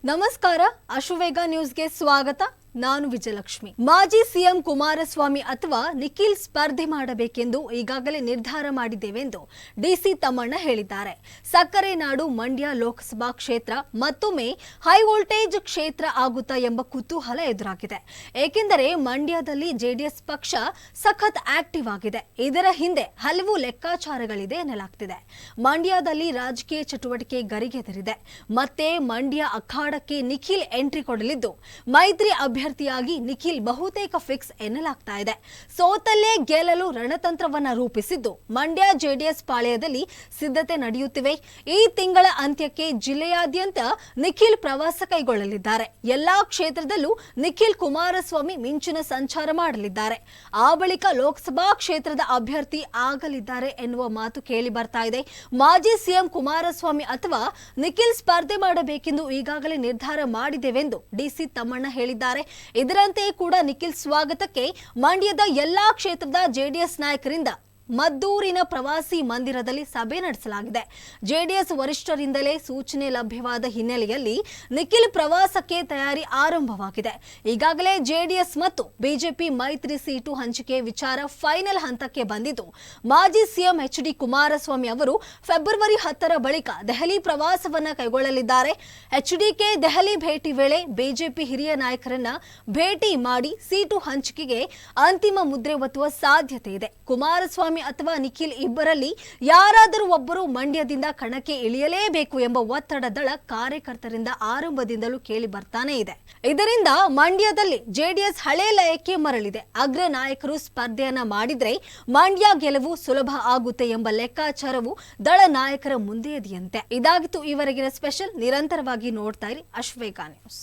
ನಮಸ್ಕಾರ, ಅಶುವೇಗ ನ್ಯೂಸ್ಗೆ ಸ್ವಾಗತ. ನಾನು ವಿಜಯಲಕ್ಷ್ಮಿ. ಮಾಜಿ ಸಿಎಂ ಕುಮಾರಸ್ವಾಮಿ ಅಥವಾ ನಿಖಿಲ್ ಸ್ಪರ್ಧೆ ಮಾಡಬೇಕೆಂದು ಈಗಾಗಲೇ ನಿರ್ಧಾರ ಮಾಡಿದ್ದೇವೆ ಎಂದು ಡಿಸಿ ತಮ್ಮಣ್ಣ ಹೇಳಿದ್ದಾರೆ. ಸಕ್ಕರೆ ನಾಡು ಮಂಡ್ಯ ಲೋಕಸಭಾ ಕ್ಷೇತ್ರ ಮತ್ತೊಮ್ಮೆ ಹೈ ವೋಲ್ಟೇಜ್ ಕ್ಷೇತ್ರ ಆಗುತ್ತಾ ಎಂಬ ಕುತೂಹಲ ಎದುರಾಗಿದೆ. ಏಕೆಂದರೆ ಮಂಡ್ಯದಲ್ಲಿ ಜೆಡಿಎಸ್ ಪಕ್ಷ ಸಖತ್ ಆಕ್ಟಿವ್ ಆಗಿದೆ. ಇದರ ಹಿಂದೆ ಹಲವು ಲೆಕ್ಕಾಚಾರಗಳಿದೆ ಎನ್ನಲಾಗ್ತಿದೆ. ಮಂಡ್ಯದಲ್ಲಿ ರಾಜಕೀಯ ಚಟುವಟಿಕೆ ಗರಿಗೆದರಿದೆ. ಮತ್ತೆ ಮಂಡ್ಯ ಅಖಾಡಕ್ಕೆ ನಿಖಿಲ್ ಎಂಟ್ರಿ ಕೊಡಲಿದ್ದು ಮೈತ್ರಿ ಅಭ್ಯರ್ಥಿಯಾಗಿ ನಿಖಿಲ್ ಬಹುತೇಕ ಫಿಕ್ಸ್ ಎನ್ನಲಾಗ್ತಾ ಇದೆ. ಸೋತಲ್ಲೇ ಗೆಲ್ಲಲು ರಣತಂತ್ರವನ್ನ ರೂಪಿಸಿದ್ದು ಮಂಡ್ಯ ಜೆಡಿಎಸ್ ಪಾಳೆಯದಲ್ಲಿ ಸಿದ್ಧತೆ ನಡೆಯುತ್ತಿವೆ. ಈ ತಿಂಗಳ ಅಂತ್ಯಕ್ಕೆ ಜಿಲ್ಲೆಯಾದ್ಯಂತ ನಿಖಿಲ್ ಪ್ರವಾಸ ಕೈಗೊಳ್ಳಲಿದ್ದಾರೆ. ಎಲ್ಲಾ ಕ್ಷೇತ್ರದಲ್ಲೂ ನಿಖಿಲ್ ಕುಮಾರಸ್ವಾಮಿ ಮಿಂಚಿನ ಸಂಚಾರ ಮಾಡಲಿದ್ದಾರೆ. ಆ ಬಳಿಕ ಲೋಕಸಭಾ ಕ್ಷೇತ್ರದ ಅಭ್ಯರ್ಥಿ ಆಗಲಿದ್ದಾರೆ ಎನ್ನುವ ಮಾತು ಕೇಳಿ ಬರ್ತಾ ಇದೆ. ಮಾಜಿ ಸಿಎಂ ಕುಮಾರಸ್ವಾಮಿ ಅಥವಾ ನಿಖಿಲ್ ಸ್ಪರ್ಧೆ ಮಾಡಬೇಕೆಂದು ಈಗಾಗಲೇ ನಿರ್ಧಾರ ಮಾಡಿದ್ದೇವೆಂದು ಡಿಸಿ ತಮ್ಮಣ್ಣ ಹೇಳಿದ್ದಾರೆ. ಇದರಂತೆ ಕೂಡ ನಿಖಿಲ್ ಸ್ವಾಗತಕ್ಕೆ ಮಂಡ್ಯದ ಎಲ್ಲಾ ಕ್ಷೇತ್ರದ ಜೆಡಿಎಸ್ ನಾಯಕರಿಂದ ಮದ್ದೂರಿನ ಪ್ರವಾಸಿ ಮಂದಿರದಲ್ಲಿ ಸಭೆ ನಡೆಸಲಾಗಿದೆ. ಜೆಡಿಎಸ್ ವರಿಷ್ಠರಿಂದಲೇ ಸೂಚನೆ ಲಭ್ಯವಾದ ಹಿನ್ನೆಲೆಯಲ್ಲಿ ನಿಖಿಲ್ ಪ್ರವಾಸಕ್ಕೆ ತಯಾರಿ ಆರಂಭವಾಗಿದೆ. ಈಗಾಗಲೇ ಜೆಡಿಎಸ್ ಮತ್ತು ಬಿಜೆಪಿ ಮೈತ್ರಿ ಸೀಟು ಹಂಚಿಕೆ ವಿಚಾರ ಫೈನಲ್ ಹಂತಕ್ಕೆ ಬಂದಿದ್ದು ಮಾಜಿ ಸಿಎಂ ಎಚ್.ಡಿ. ಕುಮಾರಸ್ವಾಮಿ ಅವರು ಫೆಬ್ರವರಿ 10ರ ಬಳಿಕ ದೆಹಲಿ ಪ್ರವಾಸವನ್ನ ಕೈಗೊಳ್ಳಲಿದ್ದಾರೆ. ಎಚ್ಡಿಕೆ ದೆಹಲಿ ಭೇಟಿ ವೇಳೆ ಬಿಜೆಪಿ ಹಿರಿಯ ನಾಯಕರನ್ನ ಭೇಟಿ ಮಾಡಿ ಸೀಟು ಹಂಚಿಕೆಗೆ ಅಂತಿಮ ಮುದ್ರೆ ಒತ್ತುವ ಸಾಧ್ಯತೆ ಇದೆ. ಕುಮಾರಸ್ವಾಮಿ ಅಥವಾ ನಿಖಿಲ್ ಇಬ್ಬರಲ್ಲಿ ಯಾರಾದರೂ ಒಬ್ಬರು ಮಂಡ್ಯದಿಂದ ಕಣಕ್ಕೆ ಇಳಿಯಲೇಬೇಕು ಎಂಬ ಒತ್ತಡ ದಳ ಕಾರ್ಯಕರ್ತರಿಂದ ಆರಂಭದಿಂದಲೂ ಕೇಳಿ ಬರ್ತಾನೆ ಇದೆ. ಇದರಿಂದ ಮಂಡ್ಯದಲ್ಲಿ ಜೆಡಿಎಸ್ ಹಳೆ ಲಯಕ್ಕೆ ಮರಳಿದೆ. ಅಗ್ರ ನಾಯಕರು ಸ್ಪರ್ಧೆಯನ್ನ ಮಾಡಿದ್ರೆ ಮಂಡ್ಯ ಗೆಲುವು ಸುಲಭ ಆಗುತ್ತೆ ಎಂಬ ಲೆಕ್ಕಾಚಾರವು ದಳ ನಾಯಕರ ಮುಂದೆ ಇದೆಯಂತೆ. ಇದಾಗಿತ್ತು ಈವರೆಗಿನ ಸ್ಪೆಷಲ್. ನಿರಂತರವಾಗಿ ನೋಡ್ತಾ ಇರಿ ಅಶ್ವೇಗ ನ್ಯೂಸ್.